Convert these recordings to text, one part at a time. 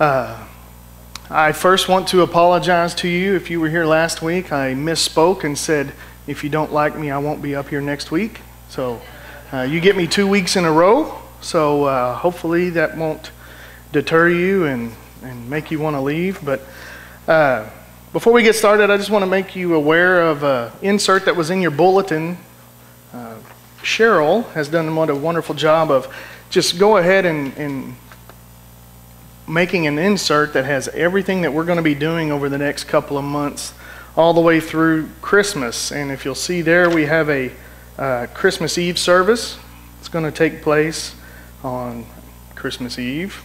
I first want to apologize to you. If you were here last week, I misspoke and said, if you don't like me, I won't be up here next week. So you get me 2 weeks in a row. So hopefully that won't deter you and make you want to leave. But before we get started, I just want to make you aware of an insert that was in your bulletin. Jarrell has done a wonderful job of just go ahead and making an insert that has everything that we're going to be doing over the next couple of months all the way through Christmas. And if you'll see there, we have a Christmas Eve service. It's going to take place on Christmas Eve.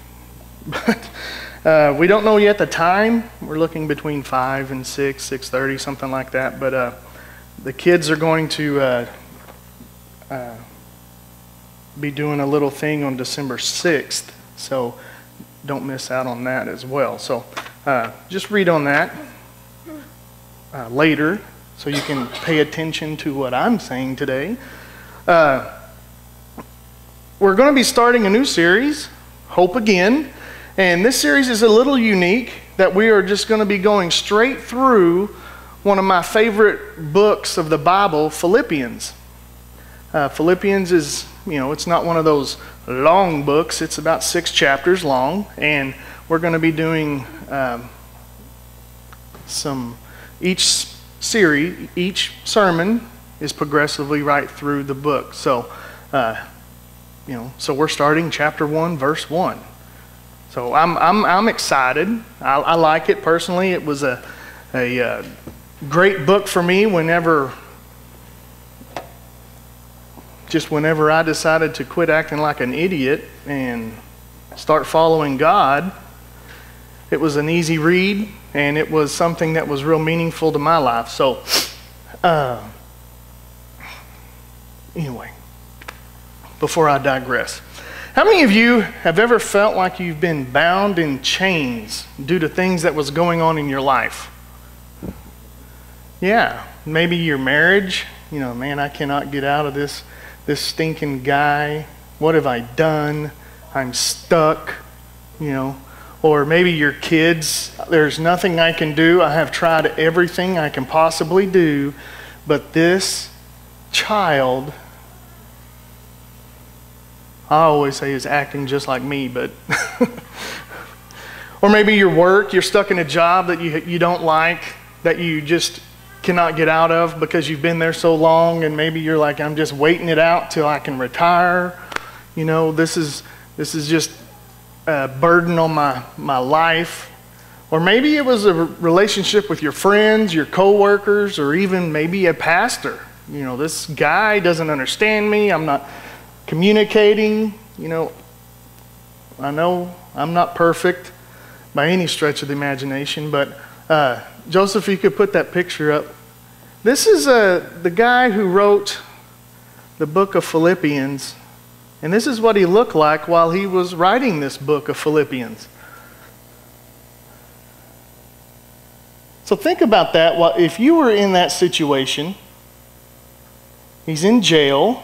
But we don't know yet the time. We're looking between 5 and 6, 6:30, something like that. But the kids are going to be doing a little thing on December 6th. So don't miss out on that as well. So just read on that later so you can pay attention to what I'm saying today. We're going to be starting a new series, Hope Again. And this series is a little unique that we are just going to be going straight through one of my favorite books of the Bible, Philippians. Philippians is, it's not one of those long books. It's about 6 chapters long, and we're going to be doing each sermon is progressively right through the book. So, so we're starting chapter 1, verse 1. So I'm excited. I like it personally. It was a great book for me whenever I decided to quit acting like an idiot and start following God. It was an easy read, and it was something that was real meaningful to my life. So, anyway, before I digress, how many of you have ever felt like you've been bound in chains due to things that was going on in your life? Yeah, maybe your marriage. Man, I cannot get out of this stinking guy. What have I done? I'm stuck, Or maybe your kids, there's nothing I can do. I have tried everything I can possibly do, but this child, I always say, is acting just like me, but or maybe your work, you're stuck in a job that you don't like, that you just cannot get out of because you've been there so long, and maybe you're like, I'm just waiting it out till I can retire. This is just a burden on my life. Or maybe it was a relationship with your friends, your coworkers, or even maybe a pastor. This guy doesn't understand me. I'm not communicating. I know I'm not perfect by any stretch of the imagination, but Joseph, you could put that picture up. This is the guy who wrote the book of Philippians, and this is what he looked like while he was writing this book of Philippians. So think about that. Well, if you were in that situation, he's in jail,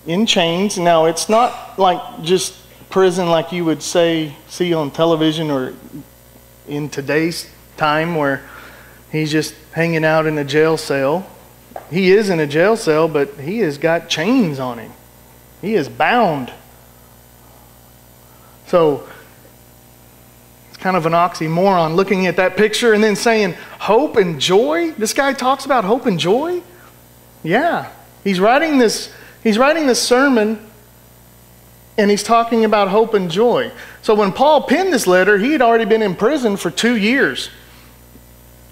in chains. Now, it's not like just prison like you would see on television or in today's time where he's just hanging out in a jail cell. He is in a jail cell, but he has got chains on him. He is bound. So it's kind of an oxymoron looking at that picture and then saying hope and joy. This guy talks about hope and joy. Yeah, he's writing this sermon, and he's talking about hope and joy. So when Paul penned this letter, he had already been in prison for 2 years.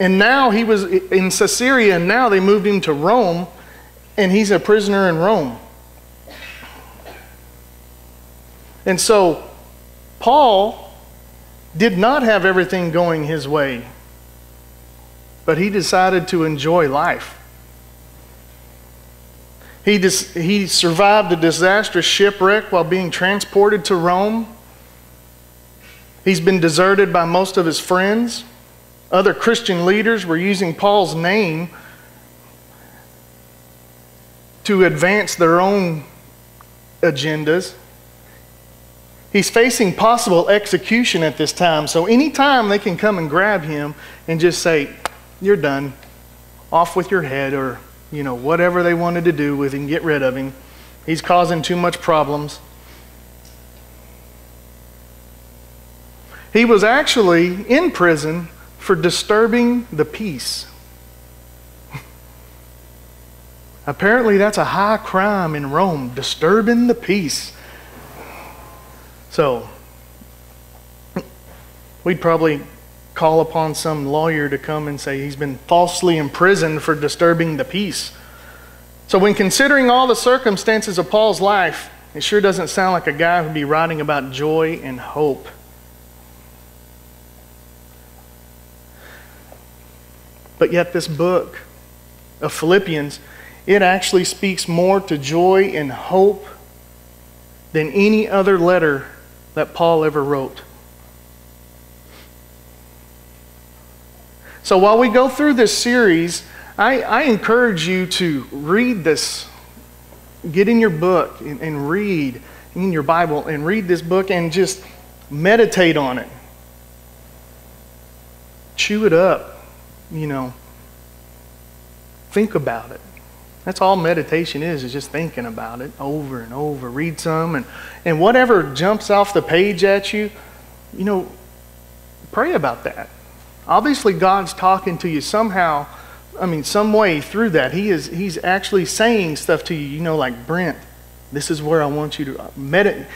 And now he was in Caesarea, and now they moved him to Rome, and he's a prisoner in Rome. And so Paul did not have everything going his way, but he decided to enjoy life. He survived a disastrous shipwreck while being transported to Rome. He's been deserted by most of his friends. Other Christian leaders were using Paul's name to advance their own agendas. He's facing possible execution at this time. So anytime they can come and grab him and just say, you're done, off with your head, or whatever they wanted to do with him, get rid of him. He's causing too much problems. He was actually in prison for disturbing the peace. Apparently that's a high crime in Rome, disturbing the peace. So, we'd probably call upon some lawyer to come and say he's been falsely imprisoned for disturbing the peace. So when considering all the circumstances of Paul's life, it sure doesn't sound like a guy who'd be writing about joy and hope. But yet this book of Philippians, it actually speaks more to joy and hope than any other letter that Paul ever wrote. So while we go through this series, I encourage you to read this. Get in your book and read in your Bible and read this book and just meditate on it. Chew it up, Think about it. That's all meditation is just thinking about it over and over. Read some, and whatever jumps off the page at you, pray about that. Obviously, God's talking to you somehow, some way through that. He's actually saying stuff to you, like, Brent, this is where I want you to meditate.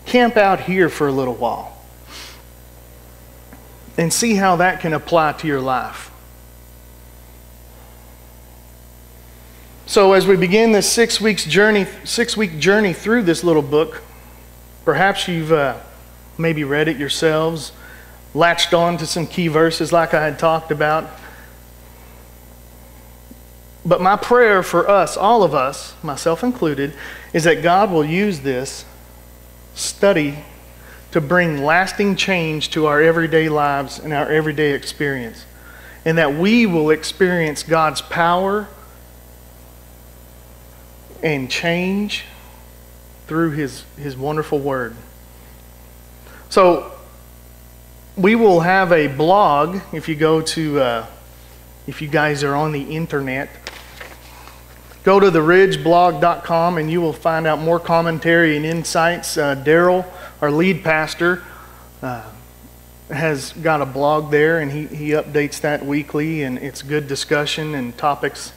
Camp out here for a little while and see how that can apply to your life. So as we begin this 6 week journey through this little book, perhaps you've maybe read it yourselves, latched on to some key verses like I had talked about. But my prayer for us, all of us, myself included, is that God will use this study to bring lasting change to our everyday lives and our everyday experience. And that we will experience God's power and change through His wonderful Word. So we will have a blog. If you go to, if you guys are on the internet, go to theridgeblog.com and you will find out more commentary and insights. Jarrell, our lead pastor, has got a blog there, and he updates that weekly, and it's good discussion and topics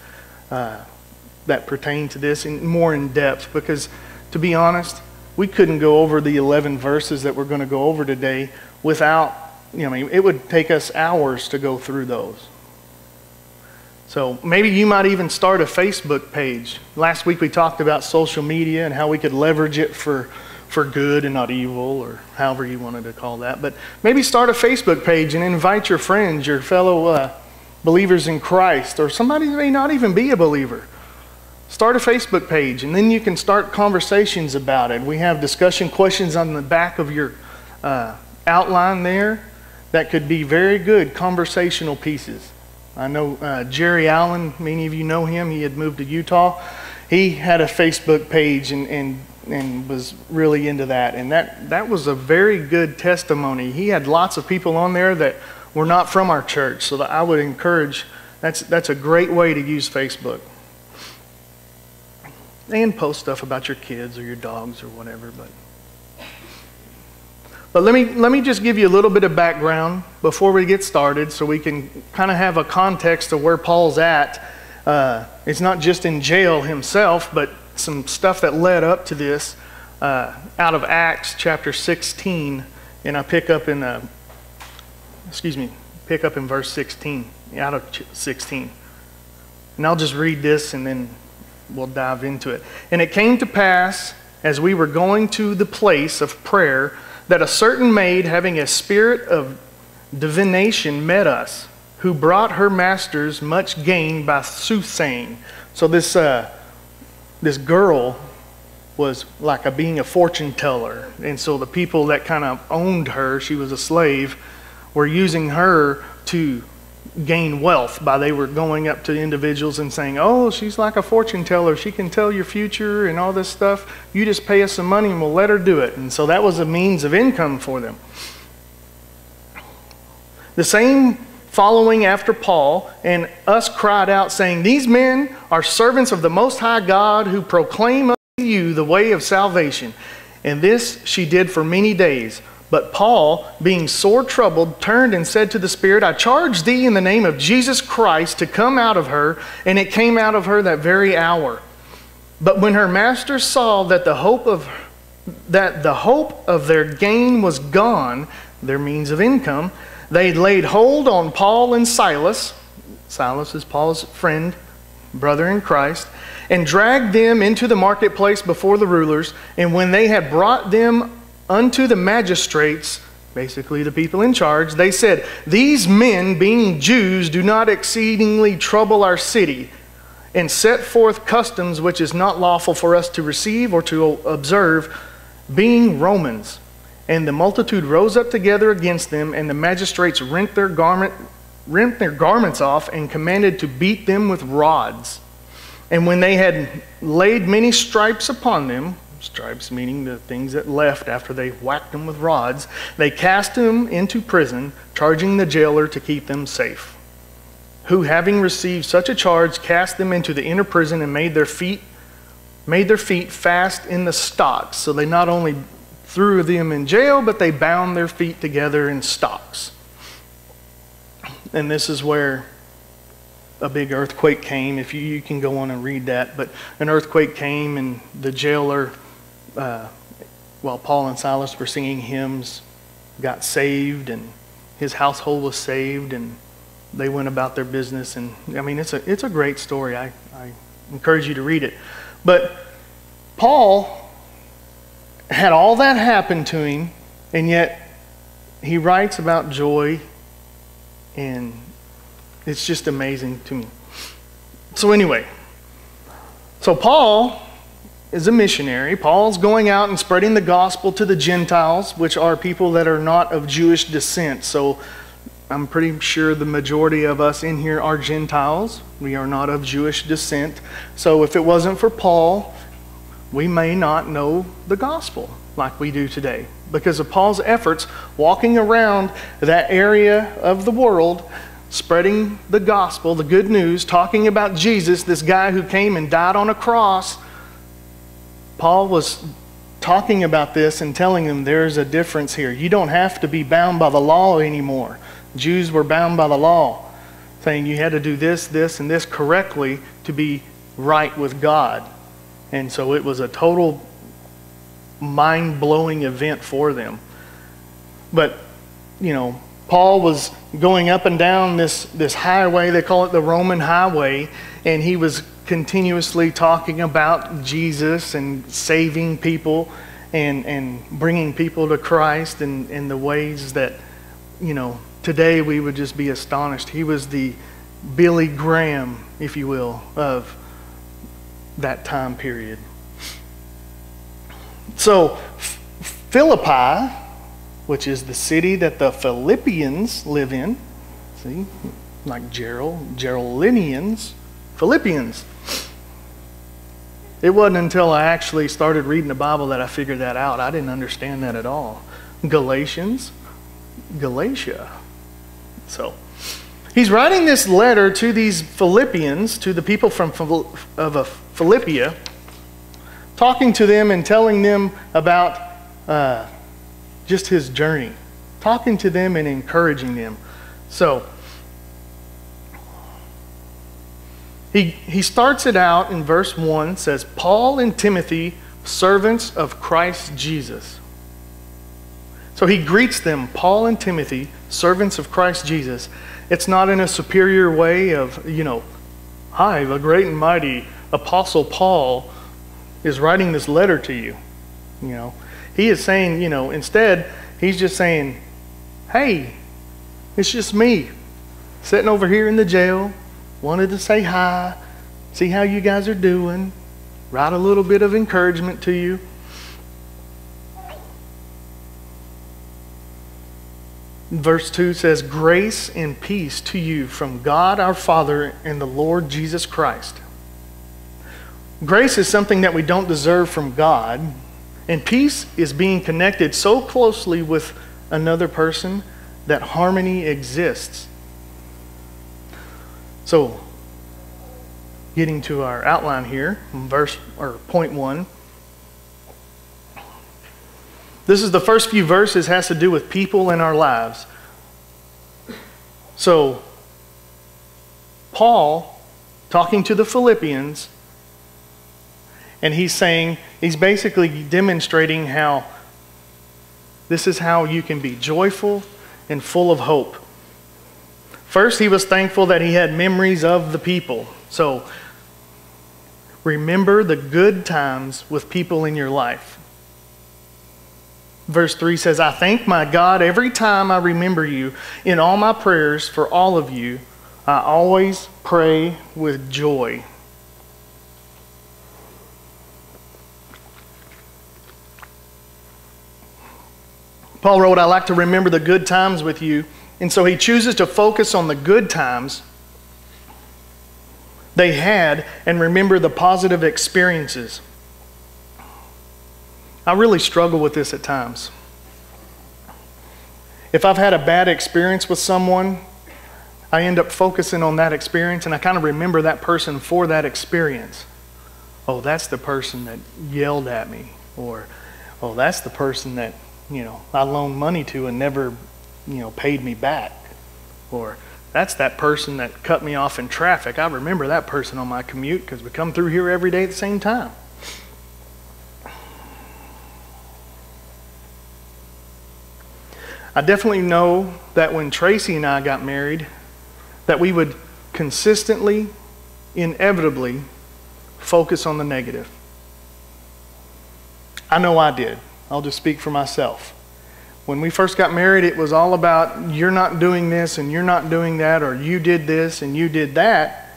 that pertain to this and more in depth, because to be honest, we couldn't go over the 11 verses that we're going to go over today without, it would take us hours to go through those. So maybe you might even start a Facebook page. Last week we talked about social media and how we could leverage it for good and not evil, or however you wanted to call that. But maybe start a Facebook page and invite your friends, your fellow believers in Christ, or somebody who may not even be a believer. Start a Facebook page, and then you can start conversations about it. We have discussion questions on the back of your outline there that could be very good conversational pieces. I know Jerry Allen, many of you know him. He had moved to Utah. He had a Facebook page and was really into that. And that was a very good testimony. He had lots of people on there that were not from our church. So I would encourage, that's a great way to use Facebook. And post stuff about your kids or your dogs or whatever. But let me just give you a little bit of background before we get started, so we can kind of have a context of where Paul's at. It's not just in jail himself, but some stuff that led up to this out of Acts chapter 16, and I pick up in verse 16, out of 16. And I'll just read this and then we'll dive into it. And it came to pass, as we were going to the place of prayer, that a certain maid having a spirit of divination met us, who brought her masters much gain by soothsaying. So this girl was like being a fortune teller. And so the people that kind of owned her, she was a slave, were using her to gain wealth by they were going up to individuals and saying, oh, she's like a fortune teller. She can tell your future and all this stuff. You just pay us some money and we'll let her do it. And so that was a means of income for them. The same following after Paul and us cried out saying, these men are servants of the Most High God who proclaim unto you the way of salvation. And this she did for many days. But Paul, being sore troubled, turned and said to the Spirit, I charge thee in the name of Jesus Christ to come out of her. And it came out of her that very hour. But when her masters saw that the hope of their gain was gone, their means of income, they laid hold on Paul and Silas. Silas is Paul's friend, brother in Christ, and dragged them into the marketplace before the rulers. And when they had brought them unto the magistrates, basically the people in charge, they said, these men, being Jews, do not exceedingly trouble our city, and set forth customs which is not lawful for us to receive or to observe, being Romans. And the multitude rose up together against them, and the magistrates rent their garments off, and commanded to beat them with rods. And when they had laid many stripes upon them, stripes meaning the things that left after they whacked them with rods, they cast them into prison, charging the jailer to keep them safe. Who, having received such a charge, cast them into the inner prison and made their feet fast in the stocks. So they not only threw them in jail, but they bound their feet together in stocks. And this is where a big earthquake came. If you can go on and read that, but an earthquake came, and the jailer, while Paul and Silas were singing hymns, got saved, and his household was saved, and they went about their business. And I mean, it's a great story. I encourage you to read it. But Paul had all that happen to him, and yet he writes about joy, and it's just amazing to me. So anyway, so Paul is a missionary. Paul's going out and spreading the gospel to the Gentiles, which are people that are not of Jewish descent. So I'm pretty sure the majority of us in here are Gentiles. We are not of Jewish descent. So if it wasn't for Paul, we may not know the gospel like we do today, because of Paul's efforts walking around that area of the world, spreading the gospel, the good news, talking about Jesus, this guy who came and died on a cross. Paul was talking about this and telling them there's a difference here. You don't have to be bound by the law anymore. Jews were bound by the law, saying you had to do this, this, and this correctly to be right with God. And so it was a total mind-blowing event for them. But, you know, Paul was going up and down this highway, they call it the Roman highway, and he was continuously talking about Jesus and saving people and bringing people to Christ in the ways that, you know, today we would just be astonished. He was the Billy Graham, if you will, of that time period. So Philippi, which is the city that the Philippians live in, see, like Jarrellians, Philippians. It wasn't until I actually started reading the Bible that I figured that out. I didn't understand that at all. Galatians, Galatia. So he's writing this letter to these Philippians, to the people from Philippia, talking to them and telling them about just his journey, talking to them and encouraging them. So he starts it out in verse 1, says, Paul and Timothy, servants of Christ Jesus. So he greets them, Paul and Timothy, servants of Christ Jesus. It's not in a superior way of, you know, hi, the great and mighty Apostle Paul is writing this letter to you. You know, he is saying, you know, instead, he's just saying, hey, it's just me sitting over here in the jail, wanted to say hi, see how you guys are doing, write a little bit of encouragement to you. Verse 2 says, "Grace and peace to you from God our Father and the Lord Jesus Christ." Grace is something that we don't deserve from God, and peace is being connected so closely with another person that harmony exists. So, getting to our outline here, point 1. This is the first few verses, has to do with people in our lives. So, Paul, talking to the Philippians, and he's basically demonstrating how this is how you can be joyful and full of hope. First, he was thankful that he had memories of the people. So, remember the good times with people in your life. Verse 3 says, "I thank my God every time I remember you. In all my prayers for all of you, I always pray with joy." Paul wrote, "I like to remember the good times with you." And so he chooses to focus on the good times they had and remember the positive experiences. I really struggle with this at times. If I've had a bad experience with someone, I end up focusing on that experience and I kind of remember that person for that experience. Oh, that's the person that yelled at me. Or, oh, that's the person that, I loaned money to and never, paid me back. Or, that's that person that cut me off in traffic. I remember that person on my commute because we come through here every day at the same time. I definitely know that when Tracy and I got married, that we would consistently, inevitably, focus on the negative. I know I did. I'll just speak for myself. When we first got married, it was all about, you're not doing this and you're not doing that, or you did this and you did that.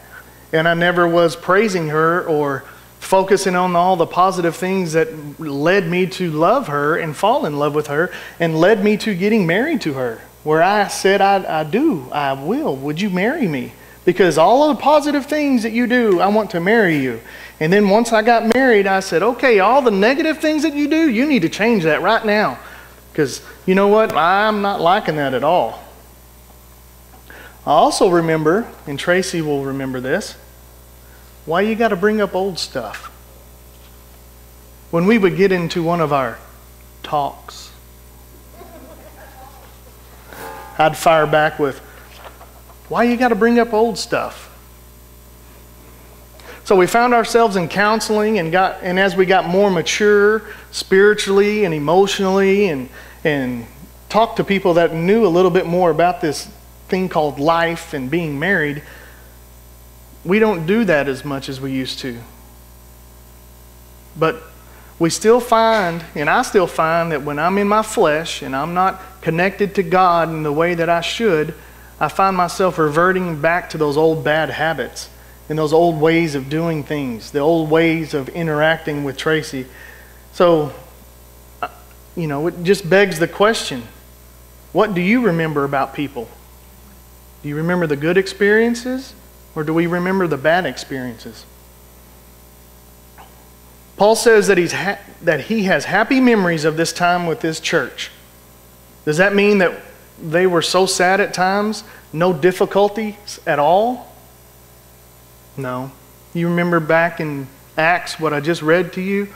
And I never was praising her or focusing on all the positive things that led me to love her and fall in love with her and led me to getting married to her. Where I said, I do, I will. Would you marry me? Because all of the positive things that you do, I want to marry you. And then once I got married, I said, okay, all the negative things that you do, you need to change that right now. Because you know what? I'm not liking that at all. I also remember, and Tracy will remember this, why you got to bring up old stuff. When we would get into one of our talks, I'd fire back with, why you got to bring up old stuff? So we found ourselves in counseling and as we got more mature spiritually and emotionally and talked to people that knew a little bit more about this thing called life and being married, we don't do that as much as we used to. But we still find, and I still find, that when I'm in my flesh and I'm not connected to God in the way that I should, I find myself reverting back to those old bad habits and those old ways of doing things, the old ways of interacting with Tracy. So, it just begs the question, what do you remember about people? Do you remember the good experiences? Or do we remember the bad experiences? Paul says that he has happy memories of this time with this church. Does that mean that they were so sad at times, no difficulties at all? No. You remember back in Acts, what I just read to you?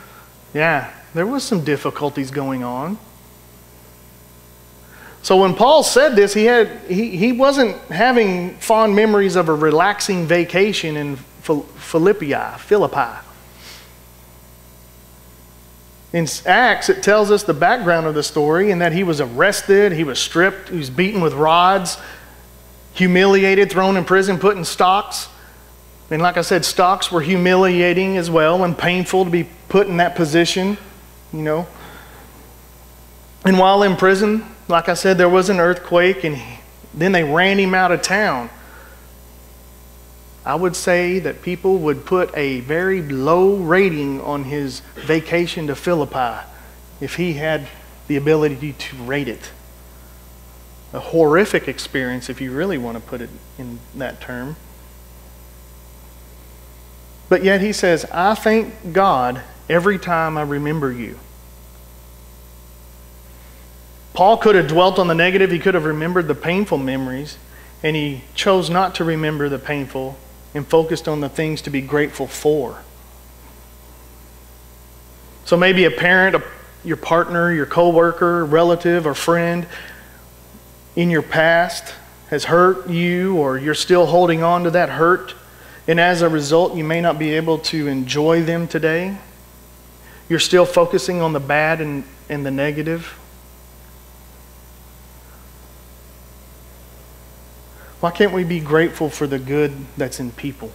Yeah, there was some difficulties going on. So when Paul said this, he wasn't having fond memories of a relaxing vacation in Philippi. In Acts, it tells us the background of the story and that he was arrested, he was stripped, he was beaten with rods, humiliated, thrown in prison, put in stocks. And like I said, stocks were humiliating as well and painful to be put in that position, And while in prison, like I said, there was an earthquake and then they ran him out of town. I would say that people would put a very low rating on his vacation to Philippi if he had the ability to rate it. a horrific experience if you really want to put it in that term. But yet he says, I thank God every time I remember you. Paul could have dwelt on the negative. He could have remembered the painful memories, and he chose not to remember the painful and focused on the things to be grateful for. So maybe a parent, your partner, your coworker, relative, or friend in your past has hurt you, or you're still holding on to that hurt, and as a result, you may not be able to enjoy them today. You're still focusing on the bad and the negative. Why can't we be grateful for the good that's in people?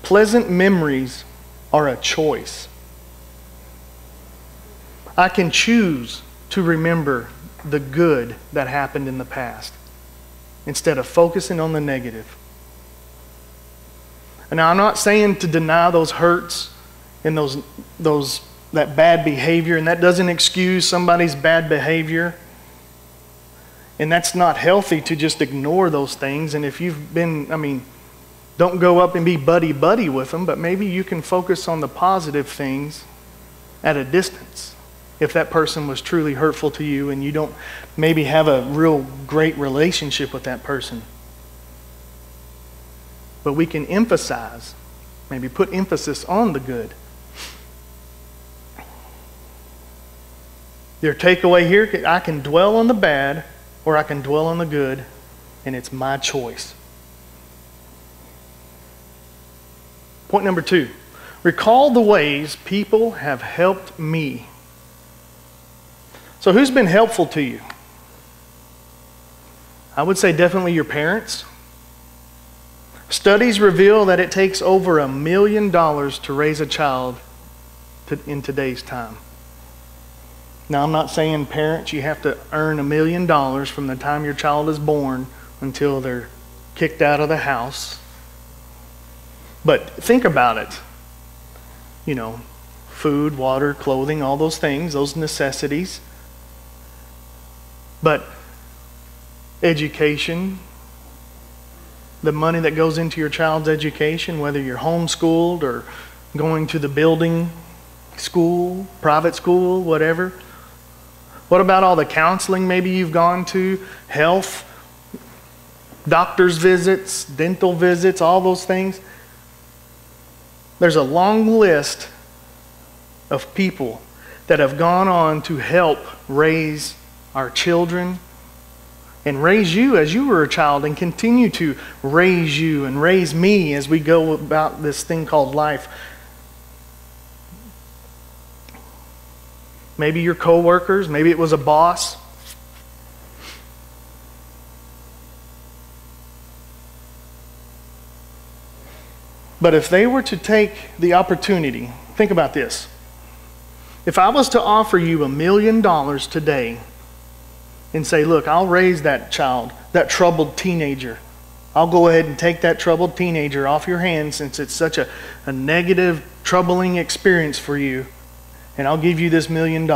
Pleasant memories are a choice. I can choose to remember the good that happened in the past instead of focusing on the negative. And now I'm not saying to deny those hurts and that bad behavior, and that doesn't excuse somebody's bad behavior. And that's not healthy to just ignore those things. And if you've been, don't go up and be buddy-buddy with them, but maybe you can focus on the positive things at a distance. If that person was truly hurtful to you and you don't maybe have a real great relationship with that person. But we can emphasize, maybe put emphasis on the good. Your takeaway here, I can dwell on the bad or I can dwell on the good, and it's my choice. Point number 2, recall the ways people have helped me. So who's been helpful to you? I would say definitely your parents. Studies reveal that it takes over $1 million to raise a child in today's time. Now, I'm not saying parents, you have to earn $1 million from the time your child is born until they're kicked out of the house. But think about it. Food, water, clothing, all those things, those necessities. But education, the money that goes into your child's education, whether you're homeschooled or going to the building school, private school, whatever. What about all the counseling maybe you've gone to, health, doctor's visits, dental visits, all those things? There's a long list of people that have gone on to help raise our children and raise you as you were a child and continue to raise you and raise me as we go about this thing called life. Maybe your coworkers, maybe it was a boss. But if they were to take the opportunity, think about this. If I was to offer you $1 million today and say, look, I'll raise that child, that troubled teenager. I'll go ahead and take that troubled teenager off your hands since it's such a negative, troubling experience for you. And I'll give you this $1 million.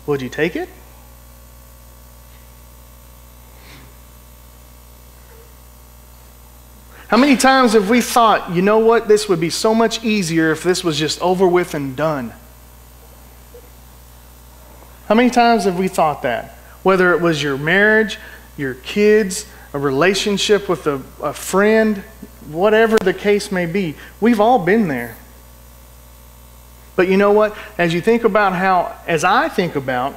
Would you take it? How many times have we thought, you know what, this would be so much easier if this was just over with and done? How many times have we thought that? Whether it was your marriage, your kids, a relationship with a friend, whatever the case may be, we've all been there. But you know what? As I think about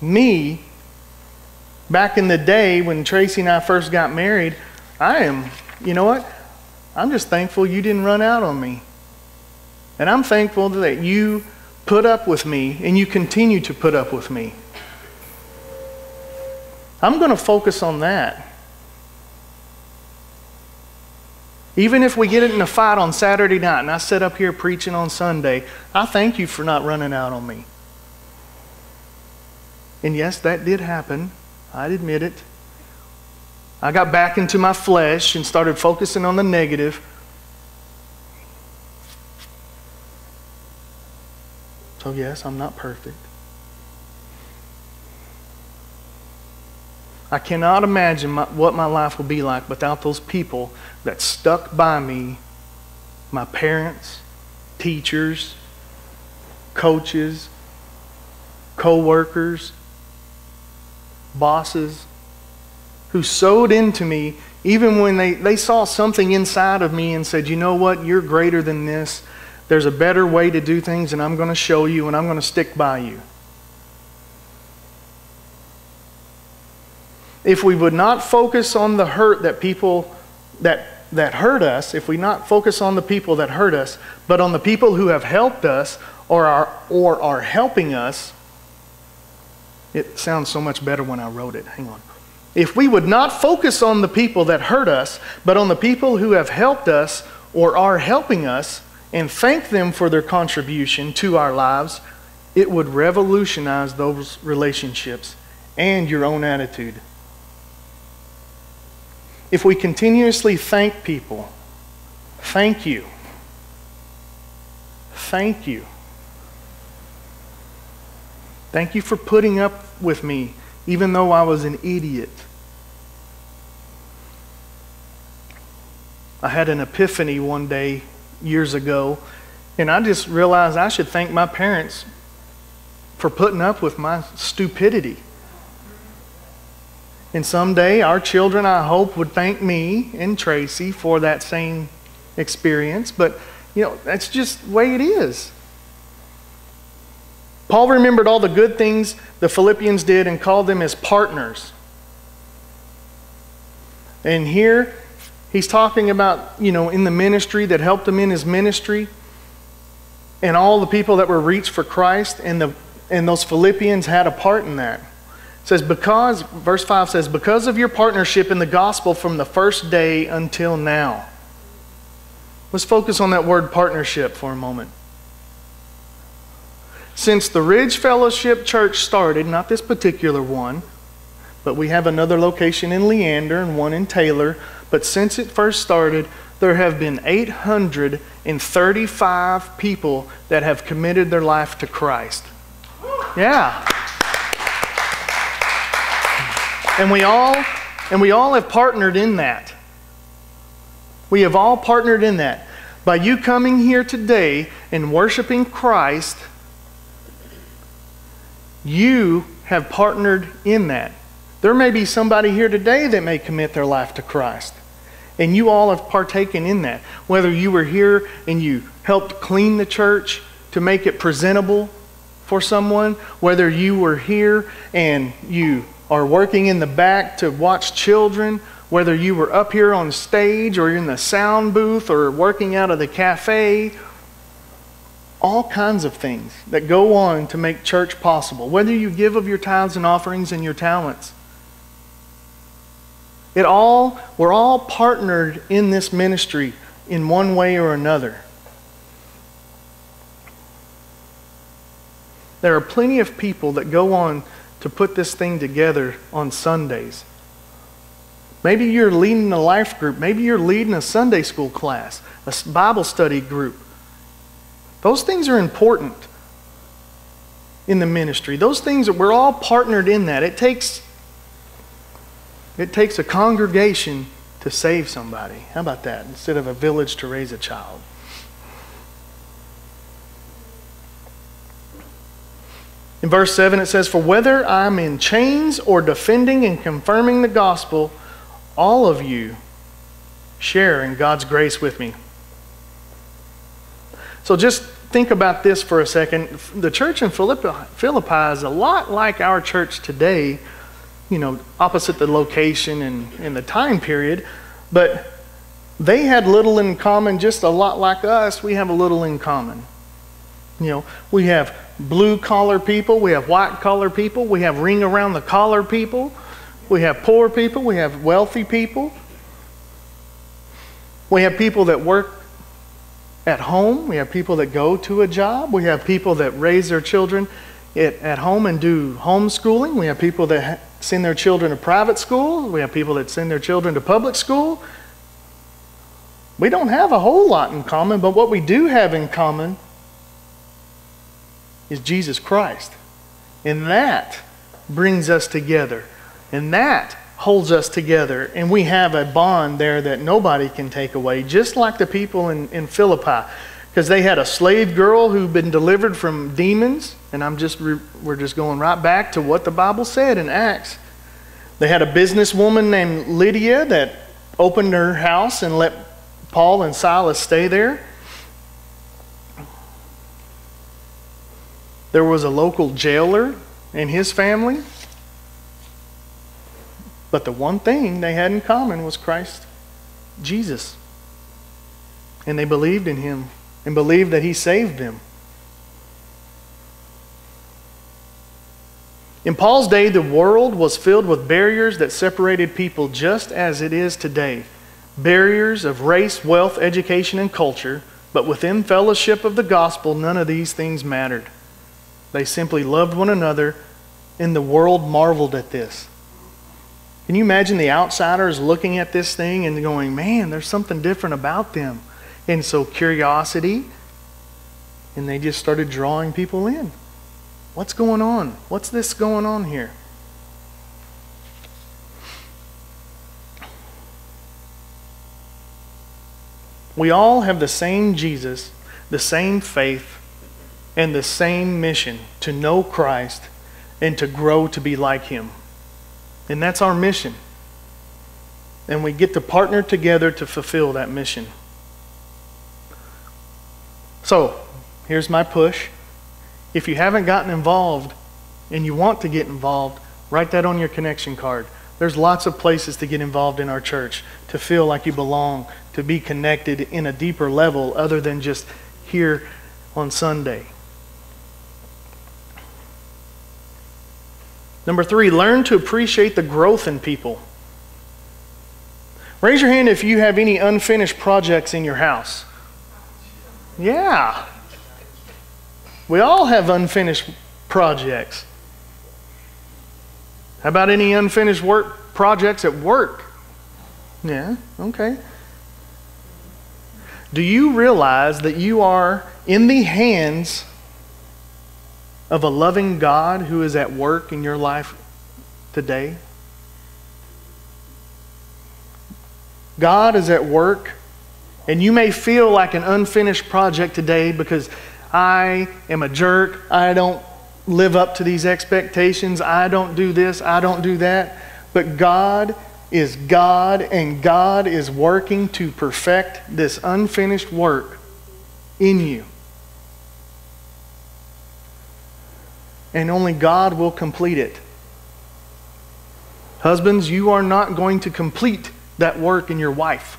me, back in the day when Tracy and I first got married, you know what? I'm just thankful you didn't run out on me. And I'm thankful that you put up with me and you continue to put up with me. I'm going to focus on that. Even if we get in a fight on Saturday night and I sit up here preaching on Sunday, I thank you for not running out on me. And yes, that did happen. I'd admit it. I got back into my flesh and started focusing on the negative. So yes, I'm not perfect. I cannot imagine what my life will be like without those people that stuck by me, my parents, teachers, coaches, co-workers, bosses, who sowed into me even when they saw something inside of me and said, you know what, you're greater than this. There's a better way to do things, and I'm going to show you, and I'm going to stick by you. If we would not focus on the hurt that people that hurt us, if we not focus on the people that hurt us, but on the people who have helped us or are helping us, it sounds so much better when I wrote it. Hang on. If we would not focus on the people that hurt us, but on the people who have helped us or are helping us, and thank them for their contribution to our lives, it would revolutionize those relationships and your own attitude. If we continuously thank people, thank you. Thank you. Thank you for putting up with me, even though I was an idiot. I had an epiphany one day years ago, and I just realized I should thank my parents for putting up with my stupidity. And someday our children, I hope, would thank me and Tracy for that same experience. But, that's just the way it is. Paul remembered all the good things the Philippians did and called them as partners. And here, he's talking about, in the ministry that helped him in his ministry, and all the people that were reached for Christ, and those Philippians had a part in that. It says, verse 5 says, because of your partnership in the gospel from the first day until now. Let's focus on that word partnership for a moment. Since the Ridge Fellowship Church started, not this particular one, but we have another location in Leander and one in Taylor, but since it first started, there have been 835 people that have committed their life to Christ. Yeah. And we all have partnered in that. We have all partnered in that. By you coming here today and worshiping Christ, you have partnered in that. There may be somebody here today that may commit their life to Christ. And you all have partaken in that. Whether you were here and you helped clean the church to make it presentable for someone, whether you were here and you are working in the back to watch children, whether you were up here on stage or in the sound booth or working out of the cafe, all kinds of things that go on to make church possible. Whether you give of your tithes and offerings and your talents. We're all partnered in this ministry in one way or another. There are plenty of people that go on to put this thing together on Sundays. Maybe you're leading a life group. Maybe you're leading a Sunday school class, a Bible study group. Those things are important in the ministry. Those things, we're all partnered in that. It takes a congregation to save somebody. How about that? Instead of a village to raise a child. In verse 7 it says, for whether I'm in chains or defending and confirming the gospel, all of you share in God's grace with me. So just think about this for a second. The church in Philippi is a lot like our church today, opposite the location and the time period, but they had little in common, just a lot like us. We have a little in common. We have blue collar people, we have white collar people, we have ring around the collar people, we have poor people, we have wealthy people, we have people that work at home, we have people that go to a job, we have people that raise their children at home and do homeschooling, we have people that send their children to private school, we have people that send their children to public school. We don't have a whole lot in common, but what we do have in common is Jesus Christ. And that brings us together. And that holds us together. And we have a bond there that nobody can take away, just like the people in Philippi. Because they had a slave girl who'd been delivered from demons. And we're just going right back to what the Bible said in Acts. They had a businesswoman named Lydia that opened her house and let Paul and Silas stay there. There was a local jailer and his family. But the one thing they had in common was Christ Jesus. And they believed in him and believed that he saved them. In Paul's day, the world was filled with barriers that separated people just as it is today. Barriers of race, wealth, education, and culture. But within fellowship of the gospel, none of these things mattered. They simply loved one another, and the world marveled at this. Can you imagine the outsiders looking at this thing and going, man, there's something different about them? And so curiosity, and they just started drawing people in. What's going on? What's this going on here? We all have the same Jesus, the same faith, and the same mission to know Christ and to grow to be like him. And that's our mission. And we get to partner together to fulfill that mission. So, here's my push. If you haven't gotten involved and you want to get involved, write that on your connection card. There's lots of places to get involved in our church, to feel like you belong, to be connected in a deeper level other than just here on Sunday. Number 3, learn to appreciate the growth in people. Raise your hand if you have any unfinished projects in your house. Yeah. We all have unfinished projects. How about any unfinished projects at work? Yeah, okay. Do you realize that you are in the hands of a loving God who is at work in your life today? God is at work, and you may feel like an unfinished project today because I am a jerk. I don't live up to these expectations. I don't do this. I don't do that. But God is God, and God is working to perfect this unfinished work in you. And only God will complete it. Husbands, you are not going to complete that work in your wife.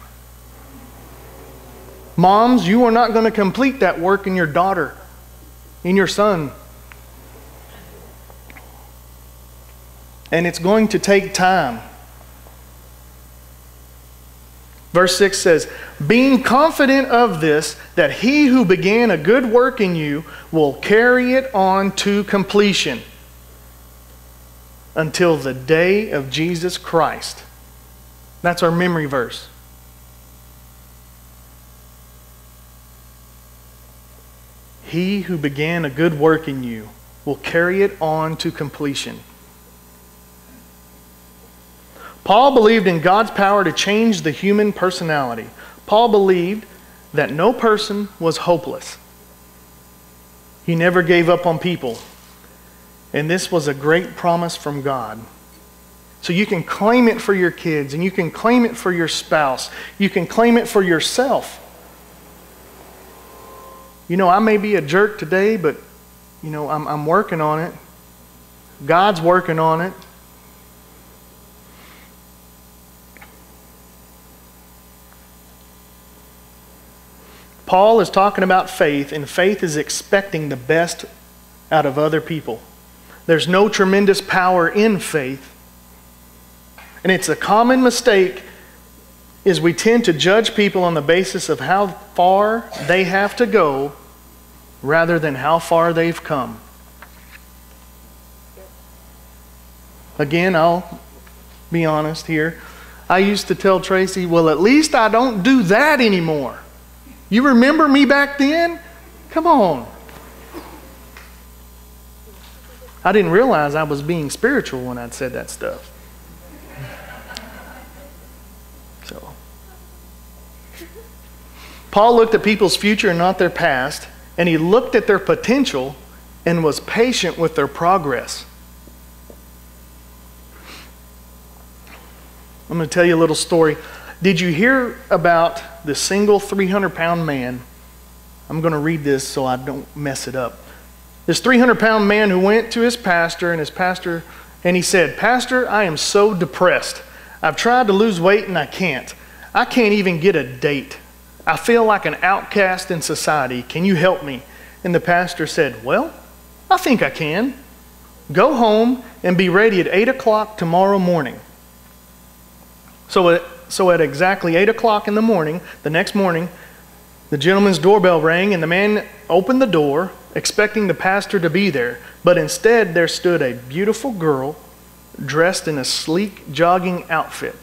Moms, you are not going to complete that work in your daughter, in your son. And it's going to take time. Verse 6 says, being confident of this, that he who began a good work in you will carry it on to completion until the day of Jesus Christ. That's our memory verse. He who began a good work in you will carry it on to completion. Paul believed in God's power to change the human personality. Paul believed that no person was hopeless. He never gave up on people. And this was a great promise from God. So you can claim it for your kids, and you can claim it for your spouse. You can claim it for yourself. You know, I may be a jerk today, but, you know, I'm working on it. God's working on it. Paul is talking about faith, and faith is expecting the best out of other people. There's no tremendous power in faith. And it's a common mistake is we tend to judge people on the basis of how far they have to go rather than how far they've come. Again, I'll be honest here. I used to tell Tracy, well, at least I don't do that anymore. You remember me back then? Come on. I didn't realize I was being spiritual when I'd said that stuff. So, Paul looked at people's future and not their past, and he looked at their potential and was patient with their progress. I'm going to tell you a little story. Did you hear about the single 300-pound man? I'm going to read this so I don't mess it up. This 300-pound man who went to his pastor, and he said, "Pastor, I am so depressed. I've tried to lose weight and I can't. I can't even get a date. I feel like an outcast in society. Can you help me?" And the pastor said, "Well, I think I can. Go home and be ready at 8 o'clock tomorrow morning." So at exactly 8 o'clock in the morning, the next morning, the gentleman's doorbell rang and the man opened the door expecting the pastor to be there. But instead there stood a beautiful girl dressed in a sleek jogging outfit.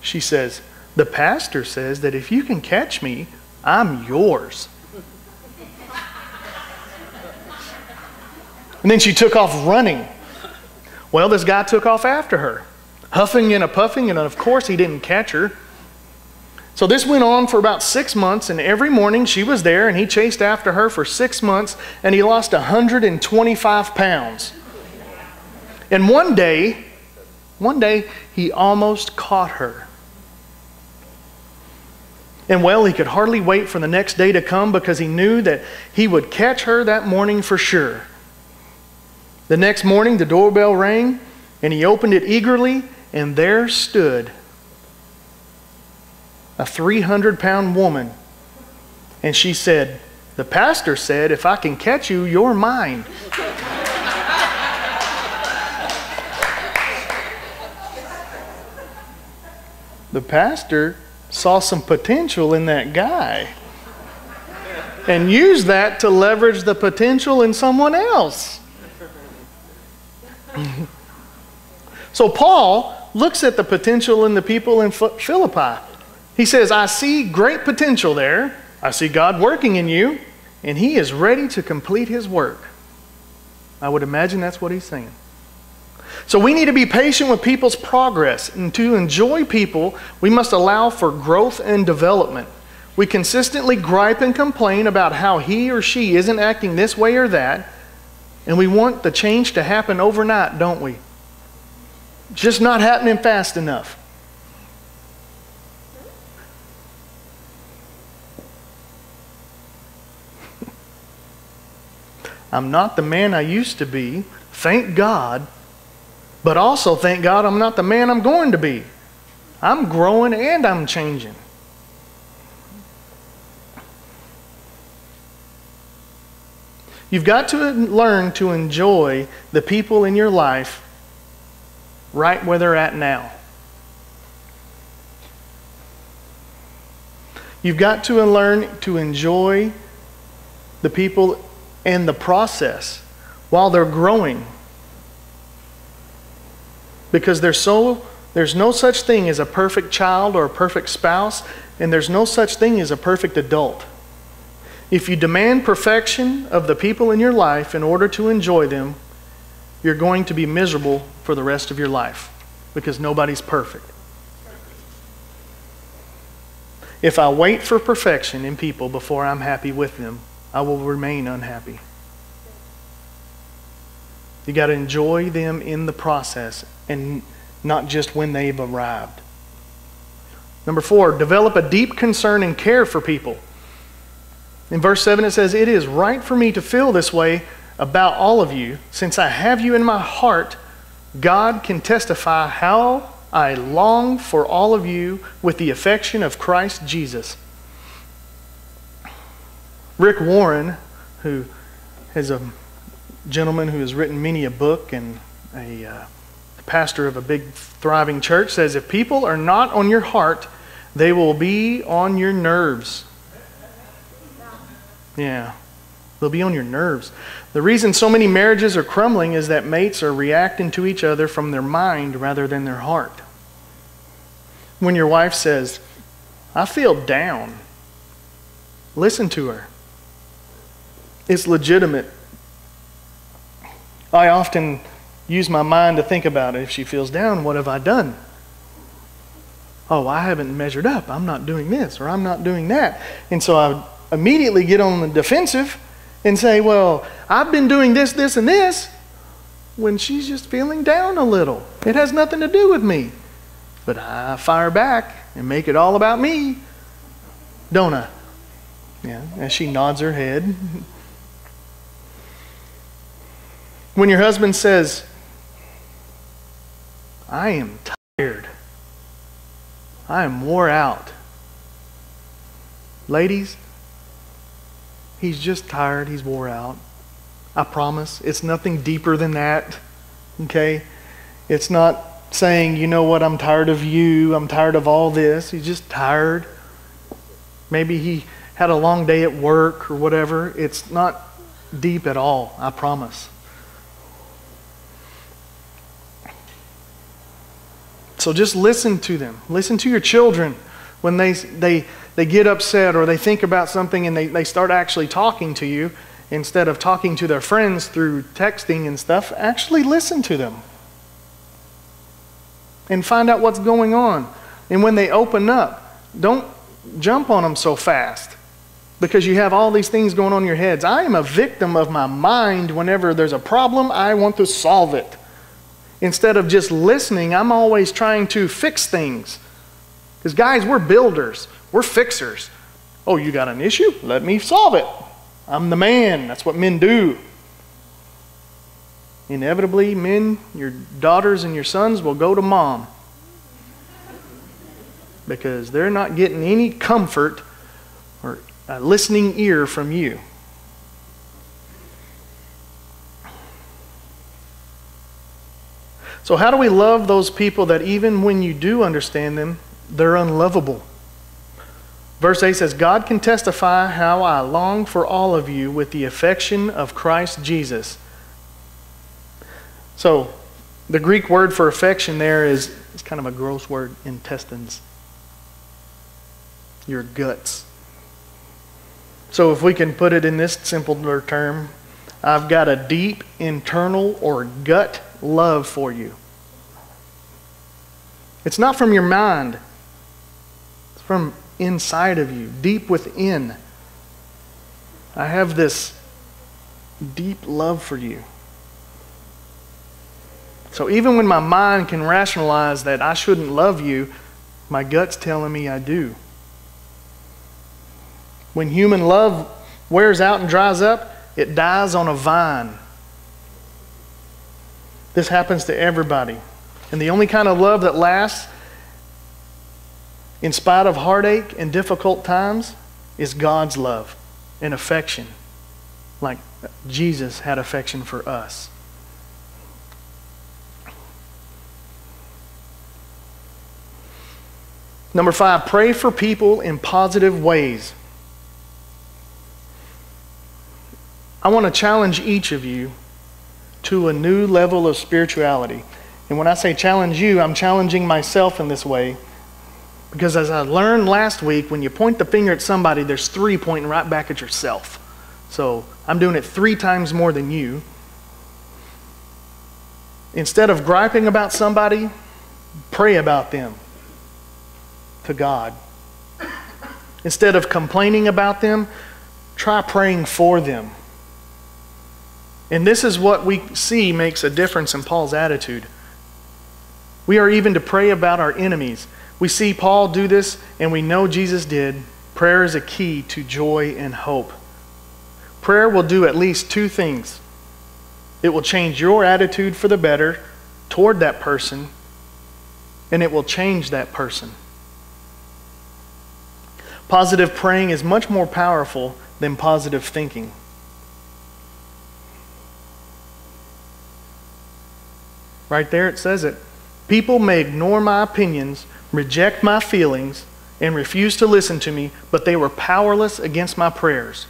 She says, "The pastor says that if you can catch me, I'm yours." And then she took off running. Well, this guy took off after her, huffing and puffing, and of course he didn't catch her. So this went on for about 6 months, and every morning she was there, and he chased after her for 6 months, and he lost 125 pounds. And one day, he almost caught her. And well, he could hardly wait for the next day to come because he knew that he would catch her that morning for sure. The next morning, the doorbell rang, and he opened it eagerly, and there stood a 300-pound woman. And she said, "The pastor said, if I can catch you, you're mine." The pastor saw some potential in that guy and used that to leverage the potential in someone else. So Paul looks at the potential in the people in Philippi. He says, "I see great potential there. I see God working in you, and He is ready to complete His work." I would imagine that's what he's saying. So we need to be patient with people's progress, and to enjoy people, we must allow for growth and development. We consistently gripe and complain about how he or she isn't acting this way or that, and we want the change to happen overnight, don't we? It's just not happening fast enough. I'm not the man I used to be, thank God, but also thank God I'm not the man I'm going to be. I'm growing and I'm changing. You've got to learn to enjoy the people in your life right where they're at now. You've got to learn to enjoy the people and the process while they're growing. Because there's no such thing as a perfect child or a perfect spouse, and there's no such thing as a perfect adult. If you demand perfection of the people in your life in order to enjoy them, you're going to be miserable for the rest of your life, because nobody's perfect. If I wait for perfection in people before I'm happy with them, I will remain unhappy. You got to enjoy them in the process and not just when they've arrived. Number 4, develop a deep concern and care for people. In verse 7 it says, "It is right for me to feel this way about all of you. Since I have you in my heart, God can testify how I long for all of you with the affection of Christ Jesus." Rick Warren, who is a gentleman who has written many a book and a pastor of a big thriving church, says, "If people are not on your heart, they will be on your nerves." Yeah, they'll be on your nerves. The reason so many marriages are crumbling is that mates are reacting to each other from their mind rather than their heart. When your wife says, "I feel down," Listen to her. It's legitimate. I often use my mind to think about it. If she feels down, what have I done? Oh, I haven't measured up. I'm not doing this or I'm not doing that. And so I immediately get on the defensive and say, well, I've been doing this, this, and this, when she's just feeling down a little. It has nothing to do with me. But I fire back and make it all about me, don't I? Yeah, as she nods her head. When your husband says, I am tired, I am wore out. Ladies, he's just tired, he's wore out. I promise. It's nothing deeper than that. Okay? It's not saying, you know what, I'm tired of you, I'm tired of all this. He's just tired. Maybe he had a long day at work or whatever. It's not deep at all, I promise. So just listen to them. Listen to your children when they get upset or they think about something and they start actually talking to you instead of talking to their friends through texting and stuff. Actually listen to them and find out what's going on. And when they open up, don't jump on them so fast because you have all these things going on in your heads. I am a victim of my mind. Whenever there's a problem, I want to solve it. Instead of just listening, I'm always trying to fix things. Because guys, we're builders. We're fixers. Oh, you got an issue? Let me solve it. I'm the man. That's what men do. Inevitably, men, your daughters and your sons will go to mom. Because they're not getting any comfort or a listening ear from you. So how do we love those people that even when you do understand them, they're unlovable? Verse 8 says, God can testify how I long for all of you with the affection of Christ Jesus. So the Greek word for affection there is kind of a gross word, intestines. Your guts. So if we can put it in this simpler term, I've got a deep internal or gut love for you. It's not from your mind. It's from inside of you, deep within. I have this deep love for you. So even when my mind can rationalize that I shouldn't love you, my gut's telling me I do. When human love wears out and dries up, it dies on a vine. This happens to everybody. And the only kind of love that lasts, in spite of heartache and difficult times, is God's love and affection. Like Jesus had affection for us. Number 5, pray for people in positive ways. I want to challenge each of you to a new level of spirituality. And when I say challenge you, I'm challenging myself in this way. Because as I learned last week, when you point the finger at somebody, there's 3 pointing right back at yourself. So I'm doing it 3 times more than you. Instead of griping about somebody, pray about them to God. Instead of complaining about them, try praying for them. And this is what we see makes a difference in Paul's attitude. We are even to pray about our enemies. We see Paul do this, and we know Jesus did. Prayer is a key to joy and hope. Prayer will do at least 2 things. It will change your attitude for the better toward that person, and it will change that person. Positive praying is much more powerful than positive thinking. Right there it says it. People may ignore my opinions, reject my feelings, and refuse to listen to me, but they were powerless against my prayers.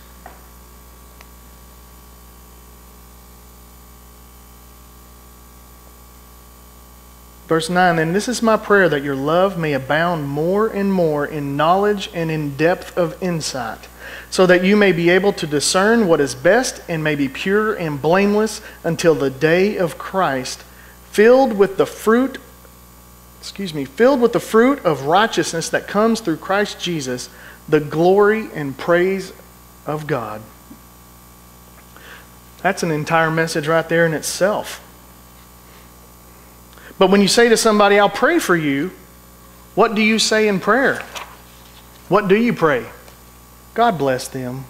Verse 9, and this is my prayer, that your love may abound more and more in knowledge and in depth of insight, so that you may be able to discern what is best and may be pure and blameless until the day of Christ, filled with the fruit of righteousness that comes through Christ Jesus, the glory and praise of God. That's an entire message right there in itself. But when you say to somebody, I'll pray for you, what do you say in prayer? What do you pray? God bless them.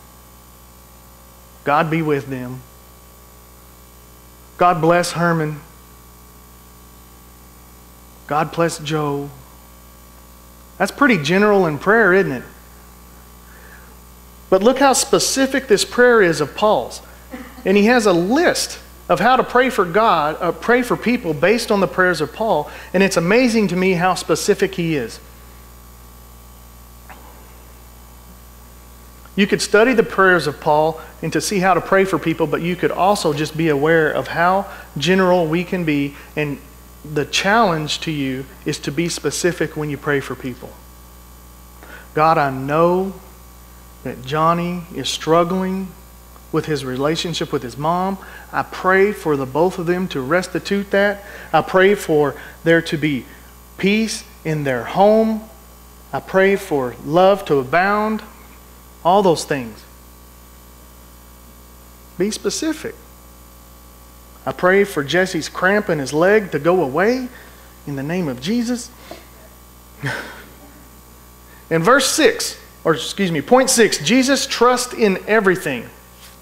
God be with them. God bless Herman. God bless Joe. That's pretty general in prayer, isn't it? But look how specific this prayer is of Paul's. And he has a list of how to pray for God, pray for people based on the prayers of Paul. And it's amazing to me how specific he is. You could study the prayers of Paul and to see how to pray for people, but you could also just be aware of how general we can be. And the challenge to you is to be specific when you pray for people. God, I know that Johnny is struggling with his relationship with his mom. I pray for the both of them to restitute that. I pray for there to be peace in their home. I pray for love to abound. All those things. Be specific. I pray for Jesse's cramp in his leg to go away in the name of Jesus. In point 6, Jesus trust in everything.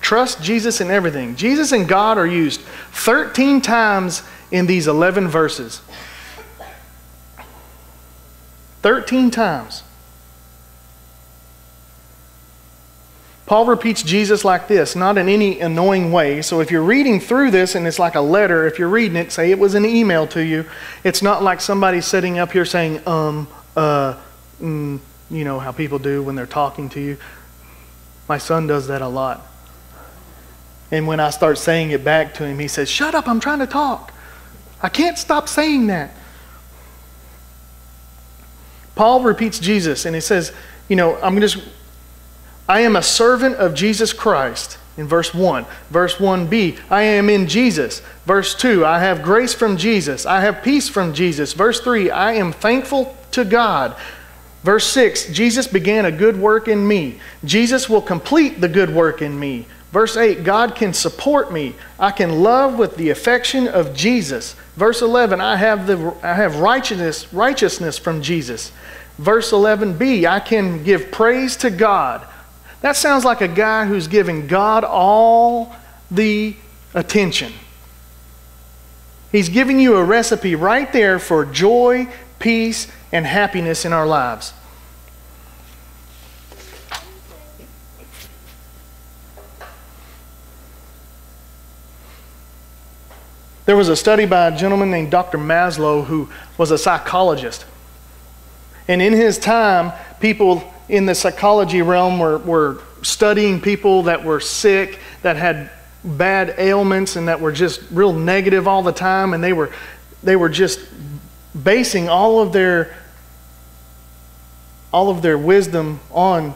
Trust Jesus in everything. Jesus and God are used 13 times in these 11 verses. 13 times. Paul repeats Jesus like this, not in any annoying way. So if you're reading through this and it's like a letter, if you're reading it, say it was an email to you, it's not like somebody sitting up here saying, you know how people do when they're talking to you. My son does that a lot. And when I start saying it back to him, he says, shut up, I'm trying to talk. I can't stop saying that. Paul repeats Jesus and he says, I am a servant of Jesus Christ in verse 1. Verse 1b, I am in Jesus. Verse 2, I have grace from Jesus. I have peace from Jesus. Verse 3, I am thankful to God. Verse 6, Jesus began a good work in me. Jesus will complete the good work in me. Verse 8, God can support me. I can love with the affection of Jesus. Verse 11, I have righteousness from Jesus. Verse 11b, I can give praise to God. That sounds like a guy who's giving God all the attention. He's giving you a recipe right there for joy, peace, and happiness in our lives. There was a study by a gentleman named Dr. Maslow who was a psychologist. And in his time, people in the psychology realm were studying people that were sick, that had bad ailments, and that were just real negative all the time. And they were just basing all of their wisdom on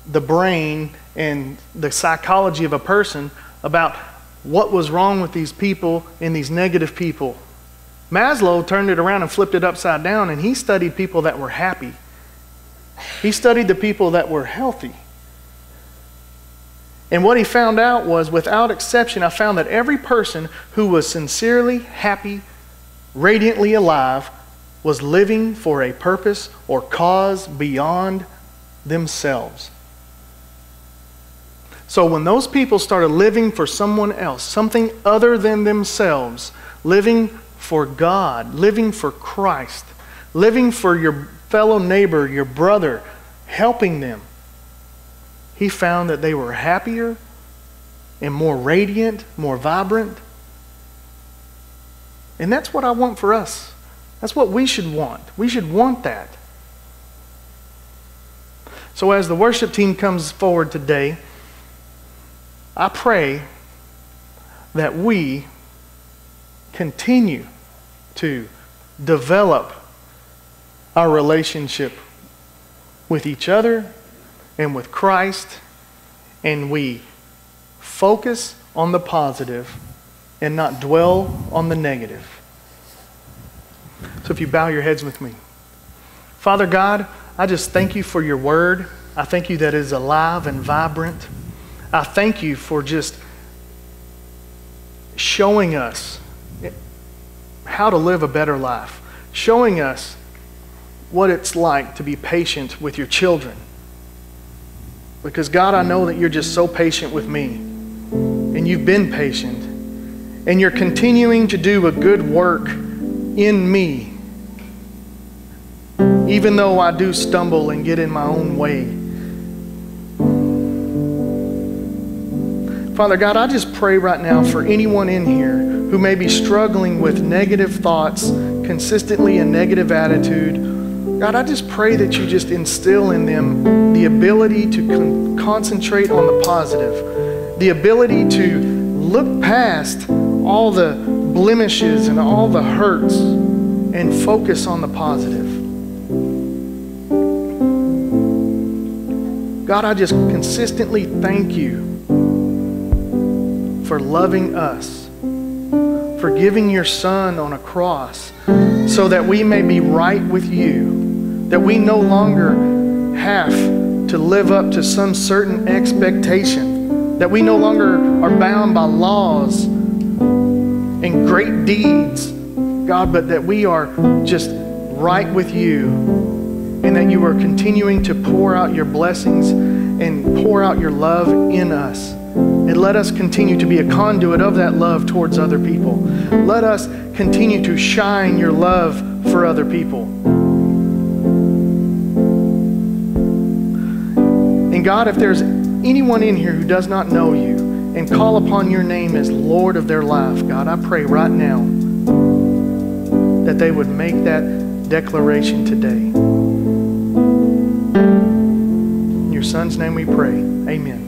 the brain and the psychology of a person about what was wrong with these people and these negative people. Maslow turned it around and flipped it upside down, and he studied people that were happy. He studied the people that were healthy. And what he found out was, without exception, I found that every person who was sincerely happy, radiantly alive, was living for a purpose or cause beyond themselves. So when those people started living for someone else, something other than themselves, living for God, living for Christ, living for your fellow neighbor, your brother, helping them, he found that they were happier and more radiant, more vibrant. And that's what I want for us. That's what we should want. We should want that. So as the worship team comes forward today, I pray that we continue to develop our relationship with each other and with Christ and we focus on the positive and not dwell on the negative. So if you bow your heads with me. Father God, I just thank you for your word. I thank you that it is alive and vibrant. I thank you for just showing us how to live a better life, showing us what it's like to be patient with your children. Because God, I know that you're just so patient with me, and you've been patient, and you're continuing to do a good work in me, even though I do stumble and get in my own way. Father God, I just pray right now for anyone in here who may be struggling with negative thoughts, consistently a negative attitude. God, I just pray that you just instill in them the ability to concentrate on the positive, the ability to look past all the blemishes and all the hurts and focus on the positive. God, I just consistently thank you for loving us, for giving your Son on a cross so that we may be right with you, that we no longer have to live up to some certain expectation, that we no longer are bound by laws and great deeds, God, but that we are just right with you, and that you are continuing to pour out your blessings and pour out your love in us. And let us continue to be a conduit of that love towards other people. Let us continue to shine your love for other people. And God, if there's anyone in here who does not know you and call upon your name as Lord of their life, God, I pray right now that they would make that declaration today. In your Son's name we pray. Amen.